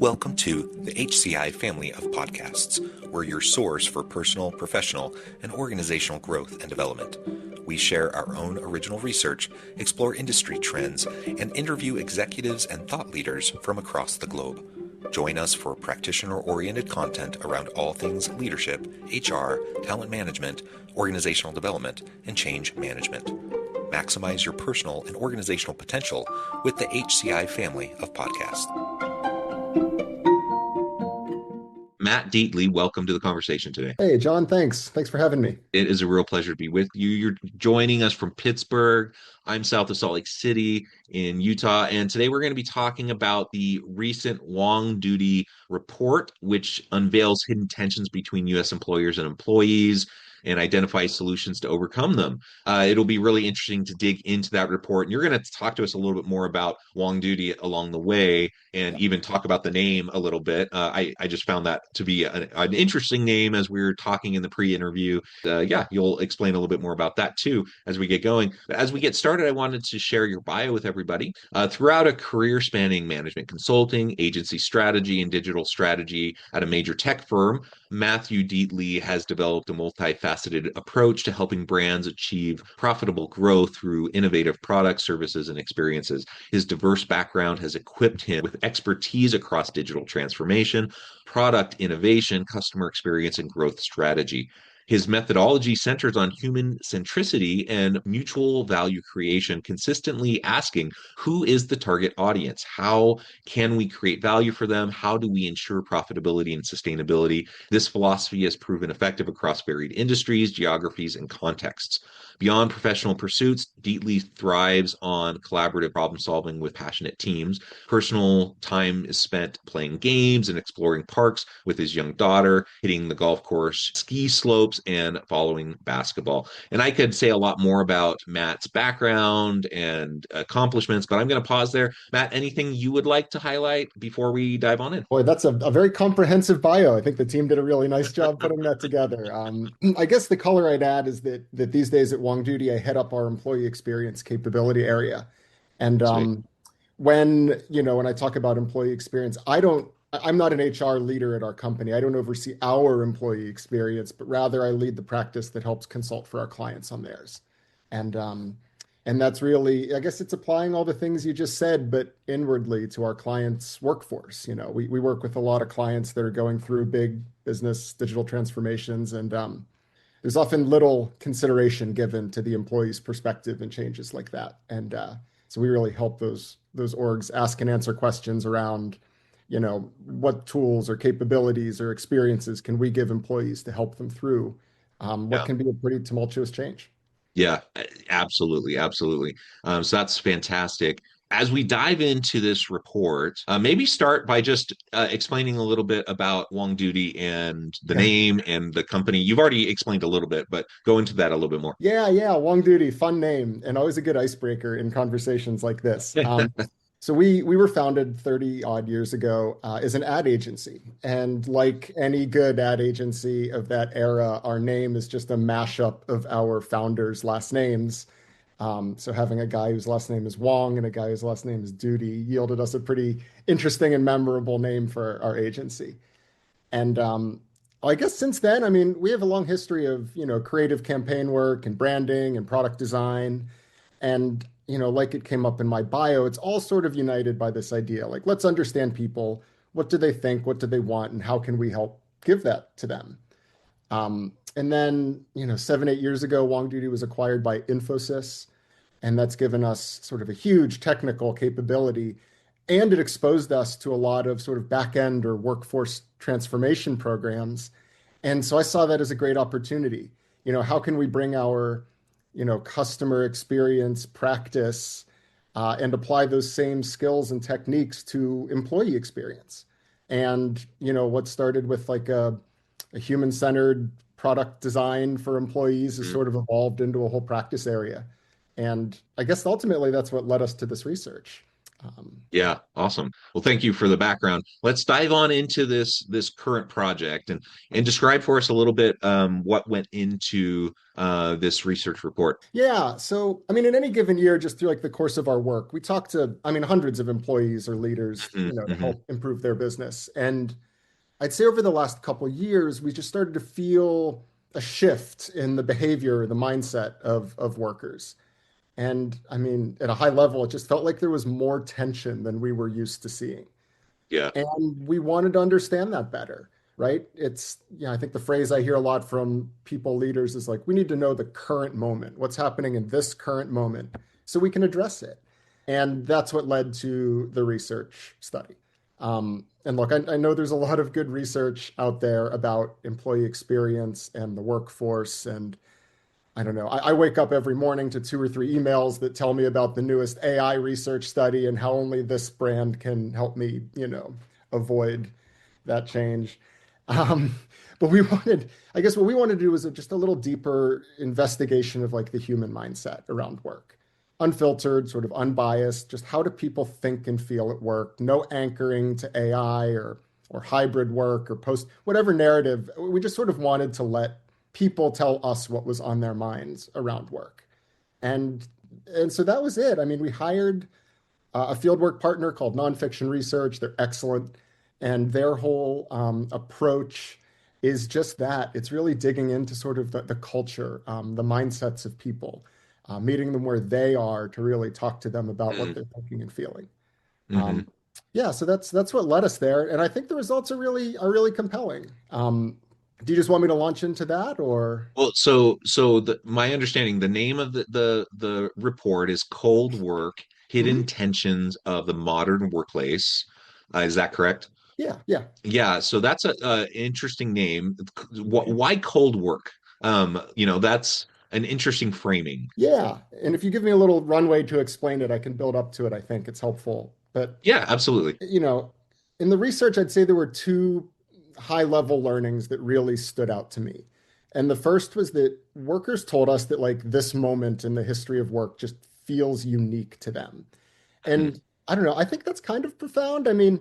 Welcome to the HCI family of podcasts. We're your source for personal, professional, and organizational growth and development. We share our own original research, explore industry trends, and interview executives and thought leaders from across the globe. Join us for practitioner-oriented content around all things leadership, HR, talent management, organizational development, and change management. Maximize your personal and organizational potential with the HCI family of podcasts. Matt Deatley, welcome to the conversation today. Hey, John, thanks. Thanks for having me. It is a real pleasure to be with you. You're joining us from Pittsburgh. I'm south of Salt Lake City in Utah. And today we're going to be talking about the recent Wong Duty report, which unveils hidden tensions between U.S. employers and employees and identifies solutions to overcome them. It'll be really interesting to dig into that report. And you're going to talk to us a little bit more about Wong Duty along the way and even talk about the name a little bit. I just found that to be an interesting name as we were talking in the pre-interview. You'll explain a little bit more about that too as we get going. But as we get started, I wanted to share your bio with everybody. Throughout a career spanning management consulting, agency strategy, and digital strategy at a major tech firm, Matthew Deatley has developed a multifaceted approach to helping brands achieve profitable growth through innovative products, services, and experiences. His diverse background has equipped him with expertise across digital transformation, product innovation, customer experience, and growth strategy. His methodology centers on human centricity and mutual value creation, consistently asking, who is the target audience? How can we create value for them? How do we ensure profitability and sustainability? This philosophy has proven effective across varied industries, geographies, and contexts. Beyond professional pursuits, Deatley thrives on collaborative problem solving with passionate teams. Personal time is spent playing games and exploring parks with his young daughter, hitting the golf course, ski slopes, and following basketball. And I could say a lot more about Matt's background and accomplishments, but I'm going to pause there. Matt, anything you would like to highlight before we dive on in? Boy, that's a very comprehensive bio. I think the team did a really nice job putting that together. I guess the color I'd add is that these days at Wong Duty, I head up our employee experience capability area. And when I talk about employee experience, I'm not an HR leader at our company. I don't oversee our employee experience, but rather I lead the practice that helps consult for our clients on theirs. And that's really, I guess it's applying all the things you just said, but inwardly to our clients' workforce. We work with a lot of clients that are going through big business digital transformations, and there's often little consideration given to the employee's perspective and changes like that. And so we really help those orgs ask and answer questions around, what tools or capabilities or experiences can we give employees to help them through what can be a pretty tumultuous change. Yeah, absolutely. Absolutely. So that's fantastic. As we dive into this report, maybe start by just explaining a little bit about Wong Duty and the Yeah. name and the company. You've already explained a little bit, but go into that a little bit more. Yeah. Wong Duty, fun name, and always a good icebreaker in conversations like this. So we were founded 30 odd years ago as an ad agency. And like any good ad agency of that era, our name is just a mashup of our founders' last names. So having a guy whose last name is Wong and a guy whose last name is Duty yielded us a pretty interesting and memorable name for our agency. And I guess since then, we have a long history of, creative campaign work and branding and product design. And like it came up in my bio, it's all sort of united by this idea. Like, let's understand people. What do they think? What do they want? And how can we help give that to them? And then, 7, 8 years ago, Wong Duty was acquired by Infosys, and that's given us sort of a huge technical capability. And it exposed us to a lot of sort of back end or workforce transformation programs. And so I saw that as a great opportunity. How can we bring our customer experience practice and apply those same skills and techniques to employee experience? And, what started with like a human-centered product design for employees has sort of evolved into a whole practice area. And I guess ultimately that's what led us to this research. Yeah, awesome. Well, thank you for the background. Let's dive on into this current project and describe for us a little bit what went into this research report. Yeah. So, I mean, in any given year, just through like the course of our work, we talk to, I mean, hundreds of employees or leaders, Hmm. to Hmm. help improve their business. And I'd say over the last couple of years, we just started to feel a shift in the behavior, the mindset of workers. And I mean, at a high level, it just felt like there was more tension than we were used to seeing. Yeah. And we wanted to understand that better, right? It's, yeah, I think the phrase I hear a lot from people, leaders, is like, we need to know the current moment, what's happening in this current moment, so we can address it. And that's what led to the research study. And look, I know there's a lot of good research out there about employee experience and the workforce. And I don't know. I wake up every morning to two or three emails that tell me about the newest AI research study and how only this brand can help me, avoid that change. Um, but I guess what we wanted to do was just a little deeper investigation of like the human mindset around work. Unfiltered, sort of unbiased, just how do people think and feel at work? No anchoring to AI or hybrid work or post whatever narrative. We just sort of wanted to let people tell us what was on their minds around work. And and so that was it. I mean, we hired a fieldwork partner called Nonfiction Research. They're excellent. And their whole approach is just that. It's really digging into sort of the culture, the mindsets of people, meeting them where they are to really talk to them about what they're thinking and feeling. Mm-hmm. Um, yeah, so that's what led us there. And I think the results are really compelling. Do you just want me to launch into that or? Well, my understanding, the name of the report is Cold Work: Hidden Mhm. Tensions of the Modern Workplace. Is that correct? Yeah, yeah. Yeah, so that's a interesting name. Why cold work? That's an interesting framing. Yeah. And if you give me a little runway to explain it, I can build up to it. I think it's helpful. But, Yeah, absolutely. you know, in the research, I'd say there were two high level learnings that really stood out to me. And the first was that workers told us that, like, this moment in the history of work just feels unique to them. Mhm. And I don't know, I think that's kind of profound. I mean,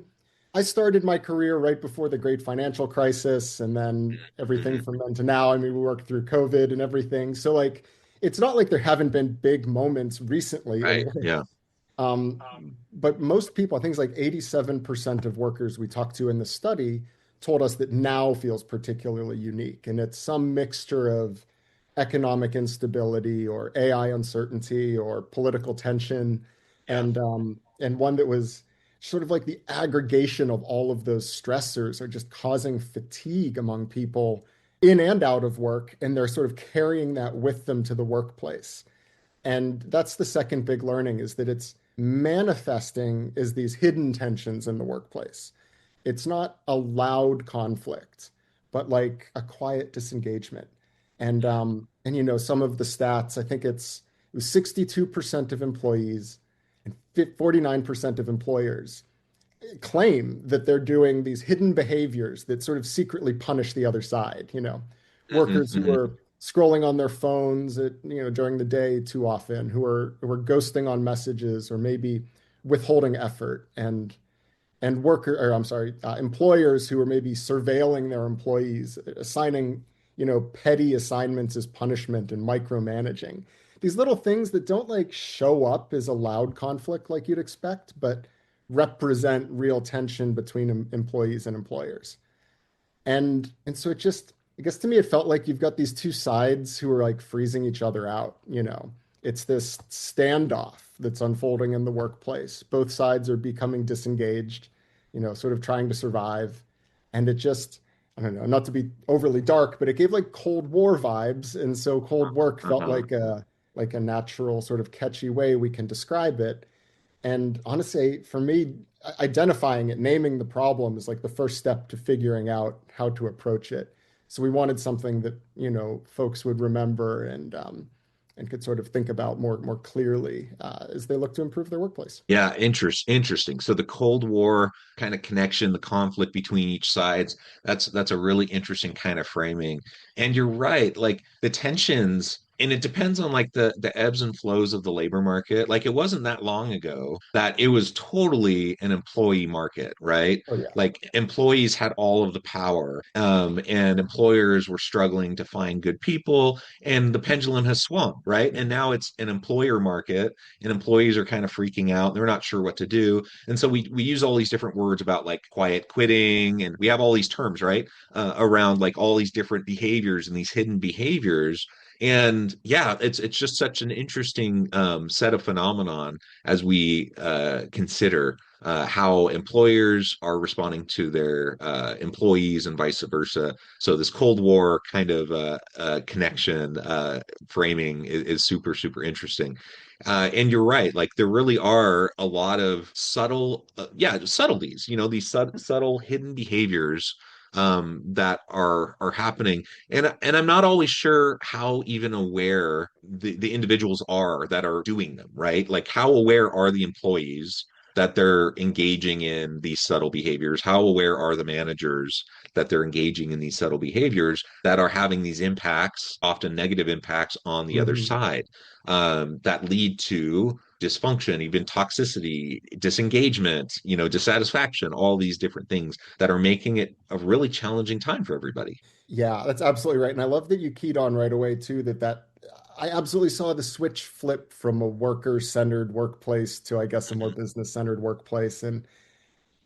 I started my career right before the great financial crisis, and then everything Mhm. from then to now. I mean, we worked through COVID and everything. So, like, it's not like there haven't been big moments recently in Right. work. Yeah. Um, but most people, I think it's like 87% of workers we talked to in the study told us that now feels particularly unique. And it's some mixture of economic instability or AI uncertainty or political tension, Yeah. and one that was sort of like the aggregation of all of those stressors are just causing fatigue among people in and out of work, and they're sort of carrying that with them to the workplace. And that's the second big learning, is that it's manifesting as these hidden tensions in the workplace. It's not a loud conflict, but like a quiet disengagement. And some of the stats, I think it was 62% of employees and 49% of employers claim that they're doing these hidden behaviors that sort of secretly punish the other side. Hmm. Workers who Hmm. are scrolling on their phones during the day too often, who are ghosting on messages or maybe withholding effort, and employers who are maybe surveilling their employees, assigning, petty assignments as punishment and micromanaging. These little things that don't like show up as a loud conflict like you'd expect, but represent real tension between employees and employers. And so I guess to me, it felt like you've got these two sides who are like freezing each other out. It's this standoff that's unfolding in the workplace. Both sides are becoming disengaged, sort of trying to survive. And it just, I don't know, not to be overly dark, but it gave like Cold War vibes. And so cold work felt Uh-huh. like a natural sort of catchy way we can describe it. And honestly, for me, identifying it, naming the problem is like the first step to figuring out how to approach it. So we wanted something that, folks would remember and could sort of think about more clearly as they look to improve their workplace. Yeah, interesting. So the Cold War kind of connection, the conflict between each sides, that's a really interesting kind of framing. And you're right, like the tensions, and it depends on like the ebbs and flows of the labor market. Like it wasn't that long ago that it was totally an employee market, right? Oh yeah. Like employees had all of the power, and employers were struggling to find good people, and the pendulum has swung, right? And now it's an employer market, and employees are kind of freaking out. They're not sure what to do, and so we use all these different words about like quiet quitting, and we have all these terms, right? Around like all these different behaviors and these hidden behaviors. And yeah, it's just such an interesting set of phenomenon as we consider how employers are responding to their employees and vice versa. So this Cold War kind of connection framing is super, super interesting. And you're right, like there really are a lot of subtle, yeah, subtleties, these subtle hidden behaviors that are happening. And I'm not always sure how even aware the individuals are that are doing them, right? Like how aware are the employees that they're engaging in these subtle behaviors? How aware are the managers that they're engaging in these subtle behaviors that are having these impacts, often negative impacts on the other Mhm. side, that lead to dysfunction, even toxicity, disengagement, dissatisfaction, all these different things that are making it a really challenging time for everybody. Yeah, that's absolutely right. And I love that you keyed on right away too that I absolutely saw the switch flip from a worker-centered workplace to I guess a more Mhm. business-centered workplace. And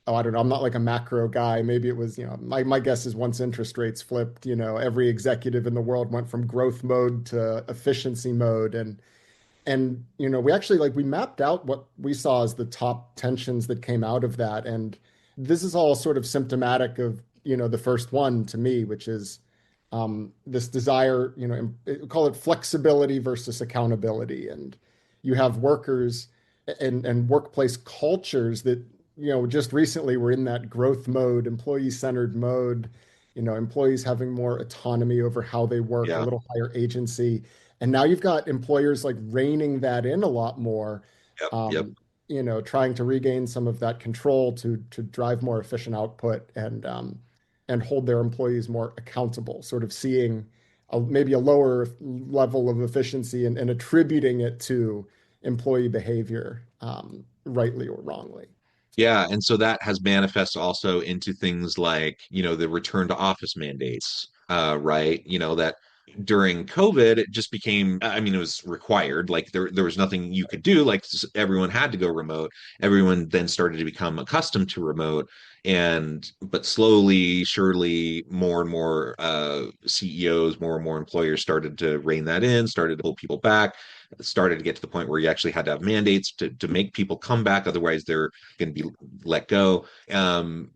oh, I don't know, I'm not like a macro guy. Maybe it was, my guess is once interest rates flipped, every executive in the world went from growth mode to efficiency mode. And we actually like we mapped out what we saw as the top tensions that came out of that. And this is all sort of symptomatic of, the first one to me, which is this desire, call it flexibility versus accountability. And you have workers and workplace cultures that, just recently were in that growth mode, employee-centered mode, employees having more autonomy over how they work, a Yeah. little higher agency. And now you've got employers like reining that in a lot more, Yep. Yep. um, trying to regain some of that control to drive more efficient output and hold their employees more accountable, sort of seeing maybe a lower level of efficiency and attributing it to employee behavior, rightly or wrongly. Yeah, and so that has manifest also into things like, the return to office mandates, right? That during COVID, it just became, I mean, it was required. Like there was nothing you could do. Like everyone had to go remote. Everyone then started to become accustomed to remote. But slowly, surely, more and more CEOs, more and more employers started to rein that in, started to pull people back, started to get to the point where you actually had to have mandates to make people come back. Otherwise, they're going to be let go. And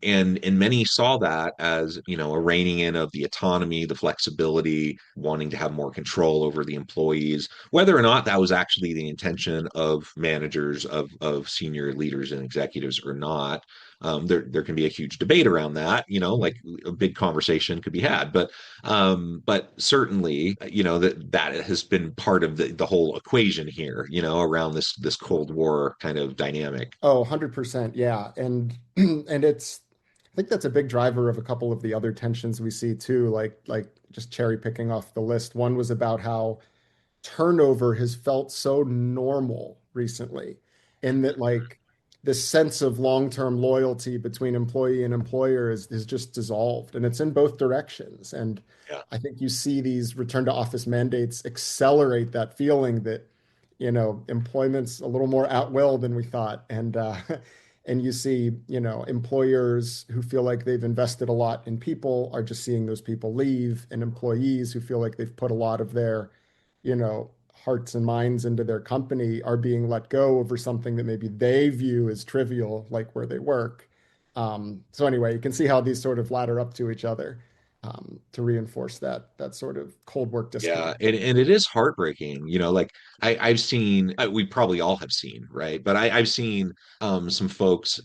many saw that as a reining in of the autonomy, the flexibility, wanting to have more control over the employees, whether or not that was actually the intention of managers, of senior leaders and executives or not. There can be a huge debate around that, like a big conversation could be had, but certainly, that has been part of the whole equation here, around this Cold War kind of dynamic. Oh, 100%. Yeah. And and I think that's a big driver of a couple of the other tensions we see too, like just cherry picking off the list. One was about how turnover has felt so normal recently, in that like this sense of long-term loyalty between employee and employer is just dissolved, and it's in both directions. And Yeah. I think you see these return to office mandates accelerate that feeling that, employment's a little more at will than we thought. And and you see, employers who feel like they've invested a lot in people are just seeing those people leave, and employees who feel like they've put a lot of their, hearts and minds into their company are being let go over something that maybe they view as trivial, like where they work. So anyway, you can see how these sort of ladder up to each other, to reinforce that sort of cold work Yeah, disconnect. and it is heartbreaking, like I've seen, we probably all have seen, right? But I've seen some folks,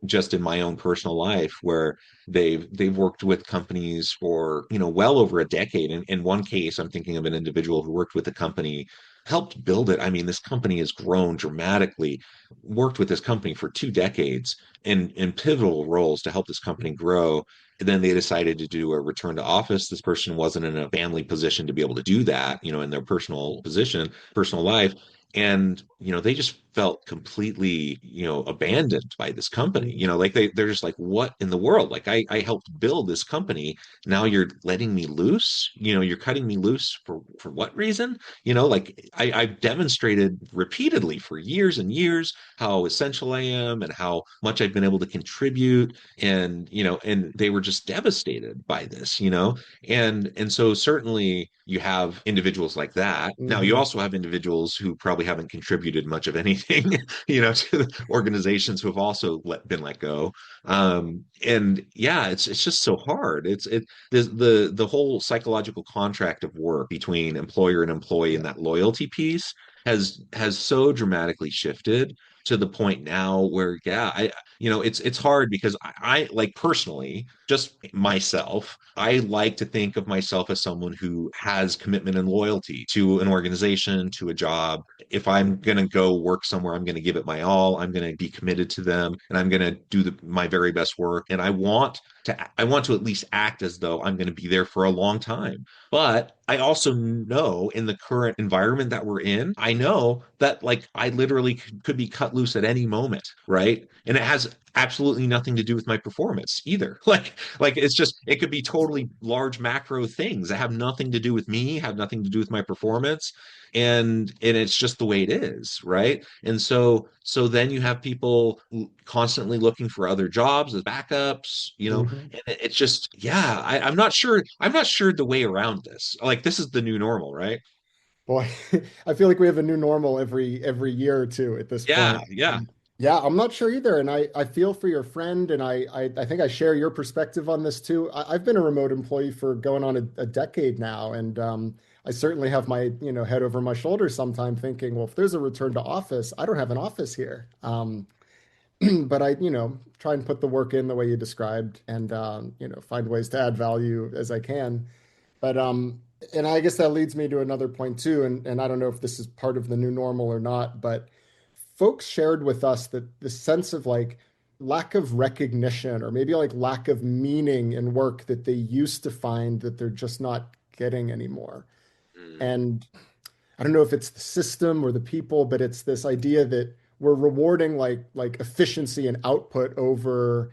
just in my own personal life where they've worked with companies for, well over a decade. In one case, I'm thinking of an individual who worked with the company helped build it. I mean, this company has grown dramatically, worked with this company for 2 decades in pivotal roles to help this company grow. And then they decided to do a return to office. This person wasn't in a family position to be able to do that, in their personal position, personal life. And, they just felt completely, abandoned by this company. Like they're just like, what in the world? Like I helped build this company. Now you're letting me loose, you're cutting me loose for what reason? Like I've demonstrated repeatedly for years and years how essential I am and how much I've been able to contribute. And they were just devastated by this, and so certainly you have individuals like that. Now you Hmm. also have individuals who probably haven't contributed much of anything, to the organizations who have also been let go. And yeah, it's just so hard. The whole psychological contract of work between employer and employee and Yeah. that loyalty piece has so dramatically shifted to the point now where, yeah, it's hard because I like personally, just myself, I like to think of myself as someone who has commitment and loyalty to an organization, to a job. If I'm going to go work somewhere, I'm going to give it my all. I'm going to be committed to them, and I'm going to do my very best work. And I want to at least act as though I'm going to be there for a long time. But I also know in the current environment that we're in, I know that like I literally could be cut loose at any moment, right? And it has absolutely nothing to do with my performance either. Like it could be totally large macro things that have nothing to do with me, have nothing to do with my performance. And it's just the way it is, right? And so then you have people constantly looking for other jobs as backups, Hmm. and it's just, yeah, I'm not sure the way around this. Like this is the new normal, right? Boy, I feel like we have a new normal every year or two at this Yeah, point. yeah. Yeah, I'm not sure either, and I feel for your friend, and I think I share your perspective on this too. I've been a remote employee for going on a decade now, and I certainly have my head over my shoulder sometime thinking, well, if there's a return to office, I don't have an office here. But I try and put the work in the way you described, and find ways to add value as I can. But and I guess that leads me to another point too, and I don't know if this is part of the new normal or not, but folks shared with us that the sense of like lack of recognition or maybe like lack of meaning in work that they used to find that they're just not getting anymore. Mm, And I don't know if it's the system or the people, but it's this idea that we're rewarding like efficiency and output over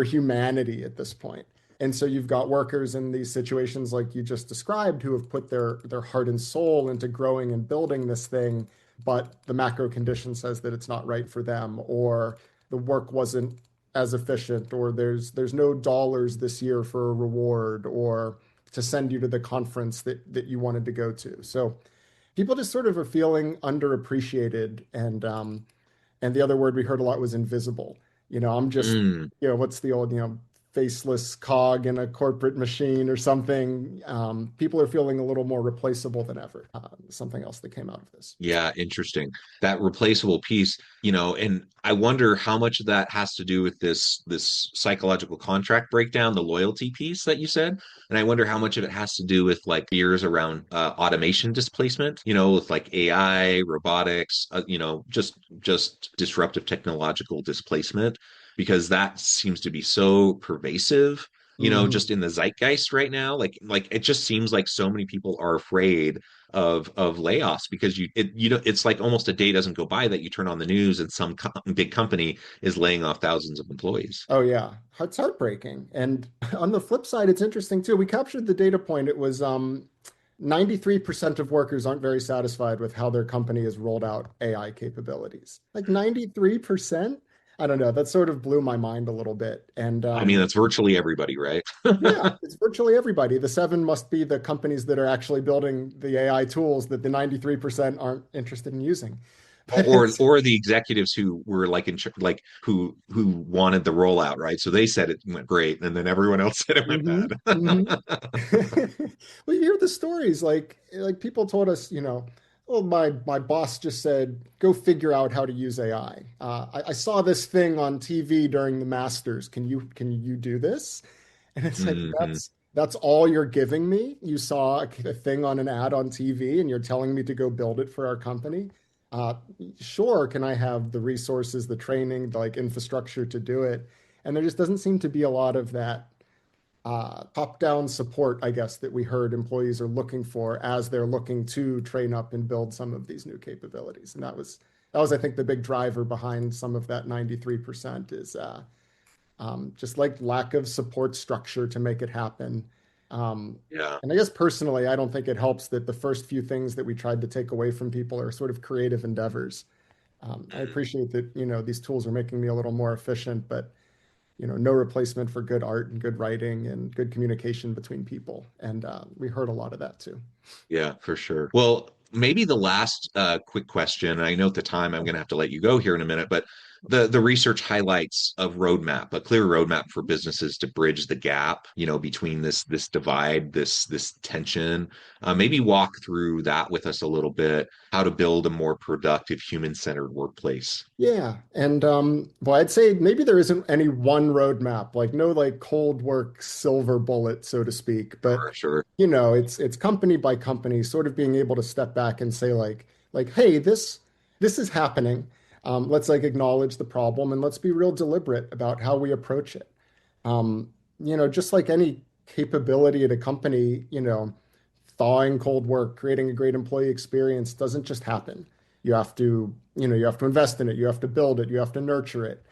humanity at this point. And so you've got workers in these situations like you just described who have put their heart and soul into growing and building this thing, but the macro condition says that it's not right for them, or the work wasn't as efficient, or there's no dollars this year for a reward, or to send you to the conference that you wanted to go to. So people just sort of are feeling underappreciated, and the other word we heard a lot was invisible. I'm just, mm. what's the old, faceless cog in a corporate machine or something. People are feeling a little more replaceable than ever. Something else that came out of this. Yeah, interesting. That replaceable piece, and I wonder how much of that has to do with this psychological contract breakdown, the loyalty piece that you said. And I wonder how much of it has to do with like fears around automation displacement, with like AI, robotics, just disruptive technological displacement, because that seems to be so pervasive, Hmm. just in the zeitgeist right now. Like it just seems like so many people are afraid of layoffs because it's like almost a day doesn't go by that you turn on the news and some big company is laying off thousands of employees. Oh yeah, it's heartbreaking. And on the flip side, it's interesting too. We captured the data point. It was 93% of workers aren't very satisfied with how their company has rolled out AI capabilities. Like 93%? I don't know. That sort of blew my mind a little bit. And I mean, that's virtually everybody, right? yeah, it's virtually everybody. The seven must be the companies that are actually building the AI tools that the 93% aren't interested in using. But it's or the executives who were like like who wanted the rollout, right? So they said it went great, and then everyone else said it went hmm bad. hmm Well, you hear the stories like people told us, oh, my boss just said, go figure out how to use AI. I saw this thing on TV during the Masters. Can you do this? And it's like Hmm. That's all you're giving me? You saw a thing on an ad on TV and you're telling me to go build it for our company? Uh, sure, can I have the resources, the training, the like infrastructure to do it? And there just doesn't seem to be a lot of that top-down support, I guess, that we heard employees are looking for as they're looking to train up and build some of these new capabilities. And that was, I think, the big driver behind some of that 93% is just like lack of support structure to make it happen. Um, Yeah. and I guess personally, I don't think it helps that the first few things that we tried to take away from people are sort of creative endeavors. I Mm. appreciate that, these tools are making me a little more efficient, but no replacement for good art and good writing and good communication between people. And we heard a lot of that too. Yeah, for sure. Well, maybe the last quick question, and I know at the time I'm going to have to let you go here in a minute, but the research highlights of roadmap, a clear roadmap for businesses to bridge the gap, between this divide, this tension. Maybe walk through that with us a little bit, how to build a more productive, human-centered workplace. Yeah, and well, I'd say maybe there isn't any one roadmap, like no like cold work silver bullet, so to speak. But Sure, sure. it's company by company, sort of being able to step back and say like, hey, this is happening. Let's like acknowledge the problem and let's be real deliberate about how we approach it. Just like any capability at a company, thawing cold work, creating a great employee experience doesn't just happen. You have to invest in it, you have to build it, you have to nurture it.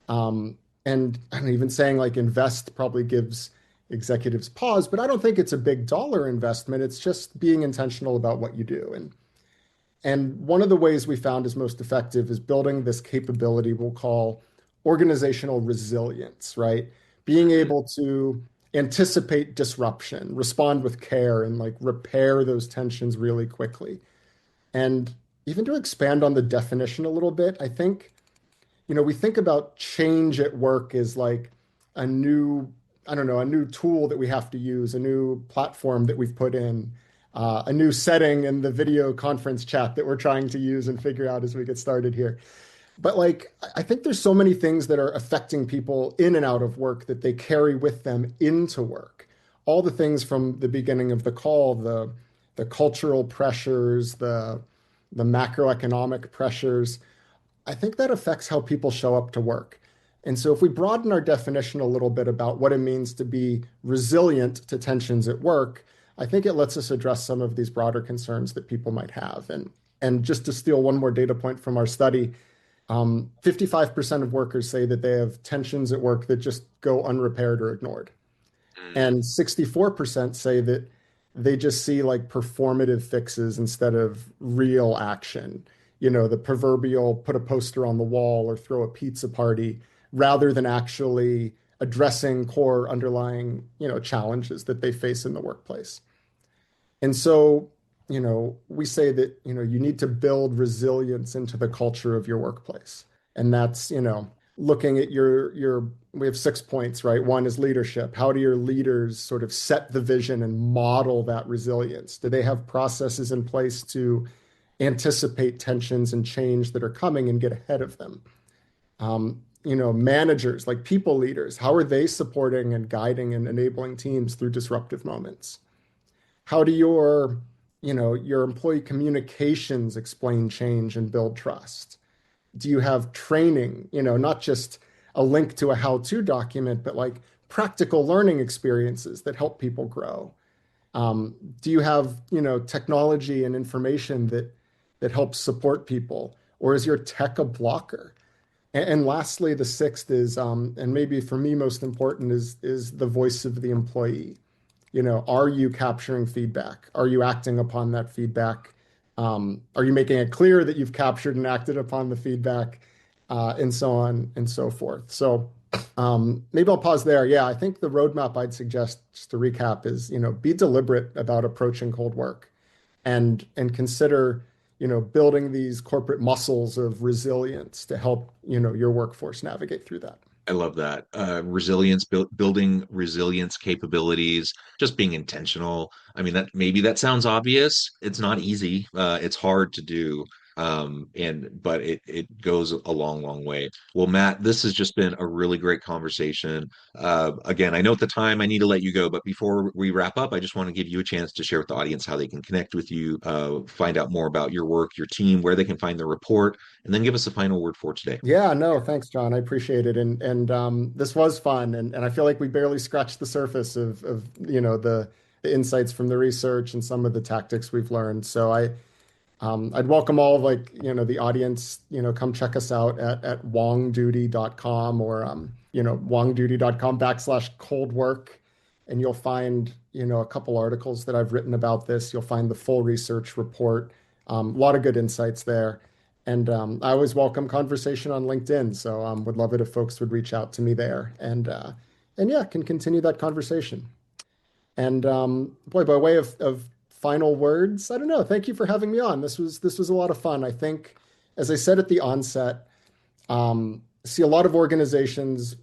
And I'm even saying like invest probably gives executives pause, but I don't think it's a big dollar investment. It's just being intentional about what you do. And one of the ways we found is most effective is building this capability we'll call organizational resilience, right? Being Mhm. able to anticipate disruption, respond with care, and like repair those tensions really quickly. And even to expand on the definition a little bit, I think, we think about change at work as like a new, I don't know, a new tool that we have to use, a new platform that we've put in, a new setting in the video conference chat that we're trying to use and figure out as we get started here. But like, I think there's so many things that are affecting people in and out of work that they carry with them into work. All the things from the beginning of the call, the cultural pressures, the macroeconomic pressures, I think that affects how people show up to work. And so, if we broaden our definition a little bit about what it means to be resilient to tensions at work, I think it lets us address some of these broader concerns that people might have. And just to steal one more data point from our study, 55% of workers say that they have tensions at work that just go unrepaired or ignored. Mm. And 64% say that they just see like performative fixes instead of real action. The proverbial put a poster on the wall or throw a pizza party rather than actually addressing core underlying, challenges that they face in the workplace. And so, we say that, you need to build resilience into the culture of your workplace. And that's, looking at we have 6 points, right? One is leadership. How do your leaders sort of set the vision and model that resilience? Do they have processes in place to anticipate tensions and change that are coming and get ahead of them? Managers, like people leaders, how are they supporting and guiding and enabling teams through disruptive moments? How do your employee communications explain change and build trust? Do you have training, not just a link to a how-to document, but like practical learning experiences that help people grow? Do you have, technology and information that helps support people, or is your tech a blocker? And lastly, the sixth is, and maybe for me most important is the voice of the employee. Are you capturing feedback? Are you acting upon that feedback? Are you making it clear that you've captured and acted upon the feedback, and so on and so forth? So maybe I'll pause there. Yeah, I think the roadmap I'd suggest, just to recap, is be deliberate about approaching cold work, and consider building these corporate muscles of resilience to help your workforce navigate through that. I love that. Resilience, building resilience capabilities, just being intentional. I mean, that maybe that sounds obvious. It's not easy. It's hard to do. But it goes a long, long way. Well, Matt, this has just been a really great conversation. Again, I know at the time I need to let you go, but before we wrap up, I just want to give you a chance to share with the audience how they can connect with you, find out more about your work, your team, where they can find the report, and then give us a final word for today. Yeah, no, thanks, John. I appreciate it. And this was fun, and I feel like we barely scratched the surface of the insights from the research and some of the tactics we've learned. So I'd welcome all of the audience, come check us out at wongduty.com or wongduty.com/cold work. And you'll find, a couple articles that I've written about this. You'll find the full research report. A lot of good insights there. And I always welcome conversation on LinkedIn. So would love it if folks would reach out to me there and yeah, can continue that conversation. And boy, by way of final words, I don't know. Thank you for having me on. This was a lot of fun. I think, as I said at the onset, see a lot of organizations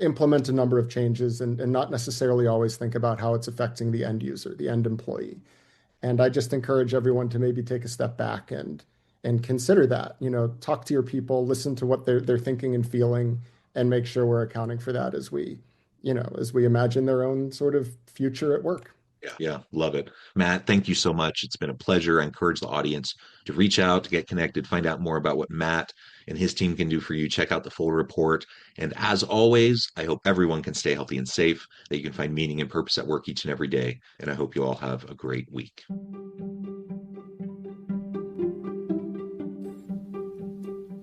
implement a number of changes and not necessarily always think about how it's affecting the end user, the end employee. And I just encourage everyone to maybe take a step back and consider that. Talk to your people, listen to what they're thinking and feeling, and make sure we're accounting for that as we imagine their own sort of future at work. Yeah, love it. Matt, thank you so much. It's been a pleasure. I encourage the audience to reach out, to get connected, find out more about what Matt and his team can do for you. Check out the full report. And as always, I hope everyone can stay healthy and safe, that you can find meaning and purpose at work each and every day. And I hope you all have a great week.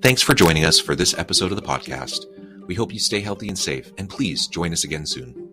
Thanks for joining us for this episode of the podcast. We hope you stay healthy and safe, and please join us again soon.